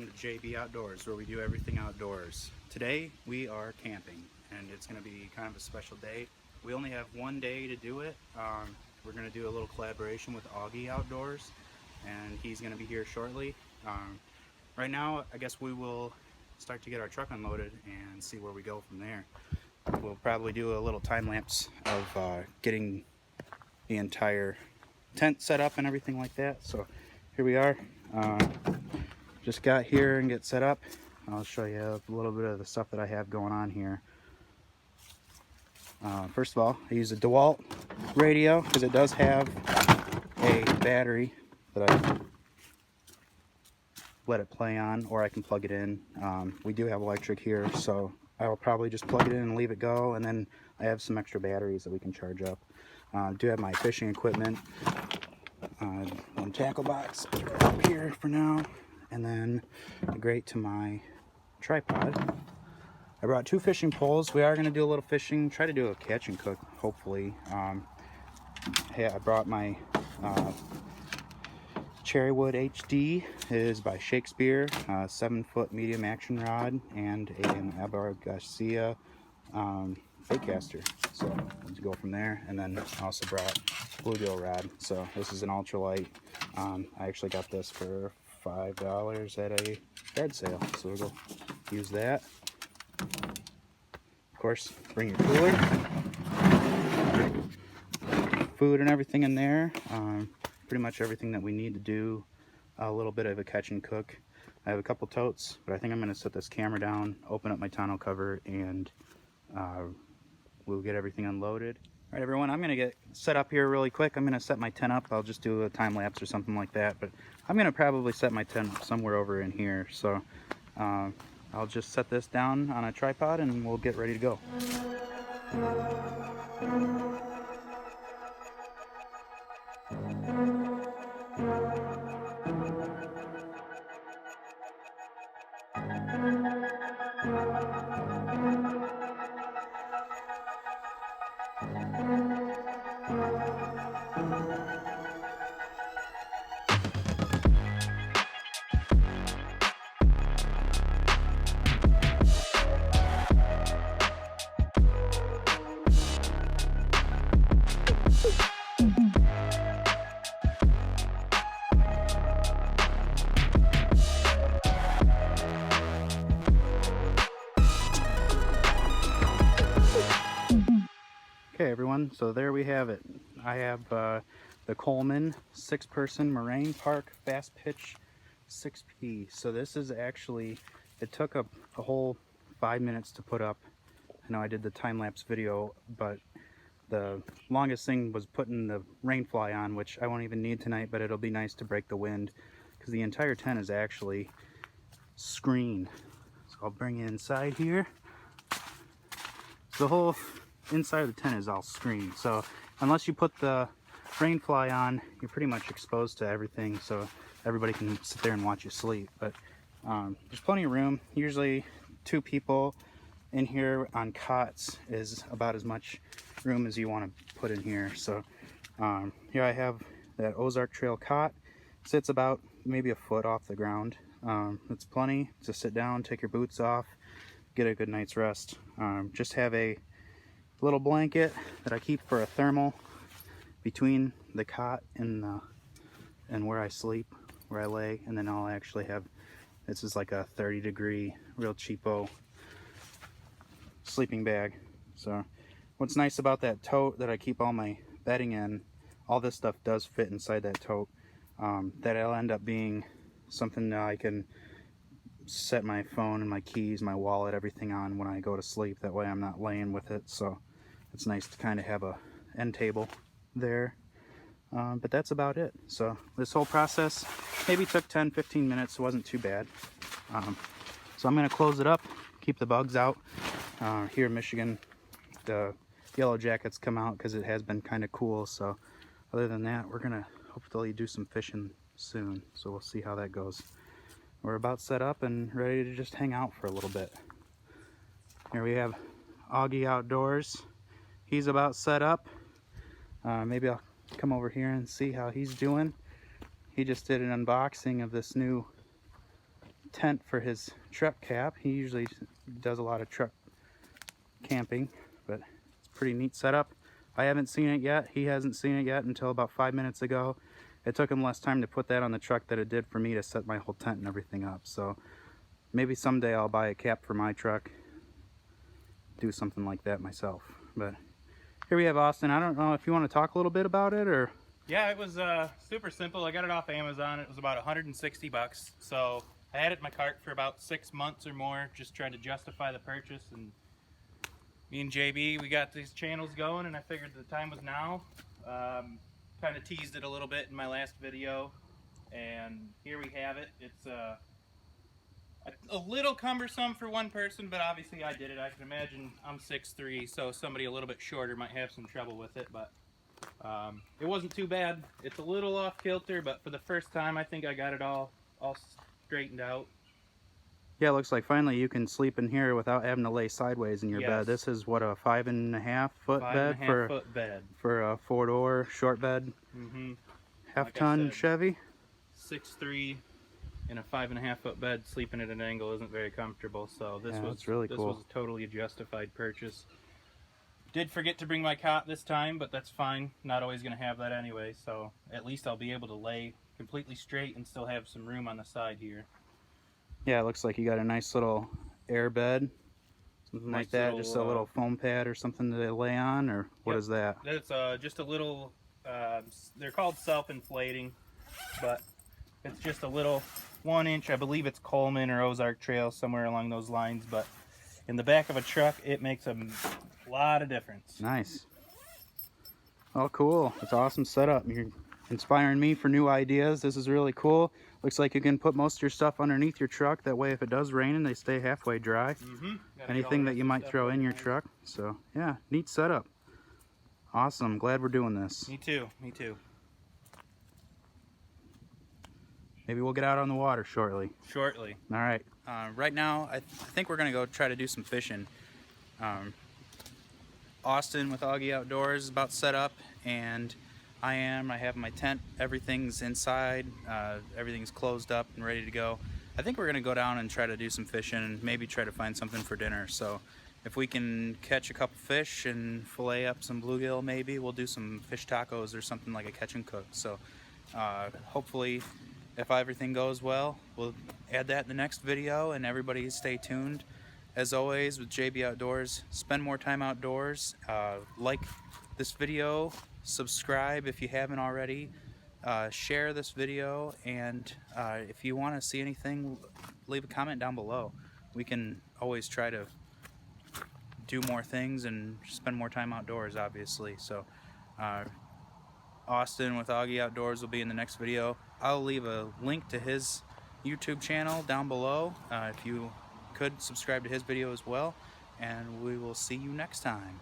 welcome to JB Outdoors, where we do everything outdoors. Today we are camping, and it's going to be kind of a special day. We only have one day to do it. We're going to do a little collaboration with Augie Outdoors, and he's going to be here shortly. Right now, I guess we will start to get our truck unloaded and see where we go from there. We'll probably do a little time lapse of getting the entire tent set up and everything like that. So here we are. Just got here and get set up. I'll show you a little bit of the stuff that I have going on here. First of all, I use a DeWalt radio because it does have a battery that I let it play on, or I can plug it in. We do have electric here, so I will probably just plug it in and leave it go, and then I have some extra batteries that we can charge up. I do have my fishing equipment, one tackle box up here for now, and then a grate to my tripod. I brought 2 fishing poles. We are going to do a little fishing, try to do a catch and cook, hopefully. Hey, I brought my Cherrywood HD. It is by Shakespeare, 7-foot medium action rod, and an Garcia baitcaster. So let's go from there. And then I also brought bluegill rod. So this is an ultralight. I actually got this for $5 at a yard sale, so we'll go use that. Of course, bring your cooler, food and everything in there. Pretty much everything that we need to do a little bit of a catch and cook. I have a couple totes, but I think I'm going to set this camera down, open up my tonneau cover, and we'll get everything unloaded. All right, everyone, I'm going to get set up here really quick. I'm going to set my tent up. I'll just do a time lapse or something like that, but I'm going to probably set my tent up somewhere over in here. So I'll just set this down on a tripod and we'll get ready to go. Okay, everyone, so there we have it. I have the Coleman 6-person Moraine Park Fast Pitch 6P. So this is actually, it took a whole 5 minutes to put up. I know I did the time-lapse video, but the longest thing was putting the rain fly on, which I won't even need tonight, but it'll be nice to break the wind because the entire tent is actually screen. So I'll bring you inside here. The whole inside of the tent is all screened, so unless you put the rain fly on, you're pretty much exposed to everything, so everybody can sit there and watch you sleep. But there's plenty of room. Usually 2 people in here on cots is about as much room as you want to put in here. So here I have that Ozark Trail cot. Sits about maybe a foot off the ground. It's plenty to sit down, take your boots off, get a good night's rest. Just have a little blanket that I keep for a thermal between the cot and where I sleep, where I lay, and then I'll actually have, this is like a 30-degree, real cheapo sleeping bag. So what's nice about that tote that I keep all my bedding in, all this stuff does fit inside that tote. That'll end up being something that I can set my phone and my keys, my wallet, everything on when I go to sleep. That way I'm not laying with it, so it's nice to kind of have a end table there. But that's about it. So this whole process maybe took 10-15 minutes. It wasn't too bad. So I'm going to close it up, keep the bugs out. Here in Michigan, the yellow jackets come out because it has been kind of cool. So other than that, we're going to hopefully do some fishing soon. So we'll see how that goes. We're about set up and ready to just hang out for a little bit. Here we have Augie Outdoors. He's about set up. Maybe I'll come over here and see how he's doing. He just did an unboxing of this new tent for his truck cap. He usually does a lot of truck camping, but it's a pretty neat setup. I haven't seen it yet. He hasn't seen it yet until about 5 minutes ago. It took him less time to put that on the truck than it did for me to set my whole tent and everything up. So maybe someday I'll buy a cap for my truck, do something like that myself. But here we have Austin. I don't know if you want to talk a little bit about it, or... Yeah, it was super simple. I got it off Amazon. It was about 160 bucks. So I had it in my cart for about 6 months or more, just trying to justify the purchase. And me and JB, we got these channels going, and I figured the time was now. Kind of teased it a little bit in my last video, and here we have it. It's a little cumbersome for one person, but obviously I did it. I can imagine I'm 6'3", so somebody a little bit shorter might have some trouble with it, but it wasn't too bad. It's a little off kilter, but for the first time I think I got it all straightened out. Yeah, it looks like finally you can sleep in here without having to lay sideways in your bed. This is what, a 5.5 foot bed for a 4-door short bed, half-ton like Chevy. 6'3" in a 5.5 foot bed, sleeping at an angle isn't very comfortable. So this was really cool. This was a totally justified purchase. Did forget to bring my cot this time, but that's fine. Not always going to have that anyway. So at least I'll be able to lay completely straight and still have some room on the side here. Yeah, it looks like you got a nice little air bed, something like that. Just a little foam pad or something to lay on, or what is that? That's just a little, they're called self-inflating, but it's just a little 1 inch, I believe it's Coleman or Ozark Trail, somewhere along those lines, but in the back of a truck, it makes a lot of difference. Nice. Oh, cool. It's an awesome setup. You're inspiring me for new ideas. This is really cool. Looks like you can put most of your stuff underneath your truck. That way, if it does rain, and they stay halfway dry. Anything that you might throw in your truck. So, yeah, neat setup. Awesome. Glad we're doing this. Me too. Me too. Maybe we'll get out on the water shortly. Shortly. All right. Right now, I think we're going to go try to do some fishing. Austin with Augie Outdoors is about set up, and I have my tent. Everything's inside. Everything's closed up and ready to go. I think we're going to go down and try to do some fishing and maybe try to find something for dinner. So if we can catch a couple fish and fillet up some bluegill, maybe we'll do some fish tacos or something like a catch and cook. So hopefully, if everything goes well, we'll add that in the next video, and everybody stay tuned. As always, with JB Outdoors, spend more time outdoors. Like this video, subscribe if you haven't already, share this video, and if you want to see anything, leave a comment down below. We can always try to do more things and spend more time outdoors, obviously. So Austin with Augie Outdoors will be in the next video. I'll leave a link to his YouTube channel down below if you could subscribe to his video as well, and we will see you next time.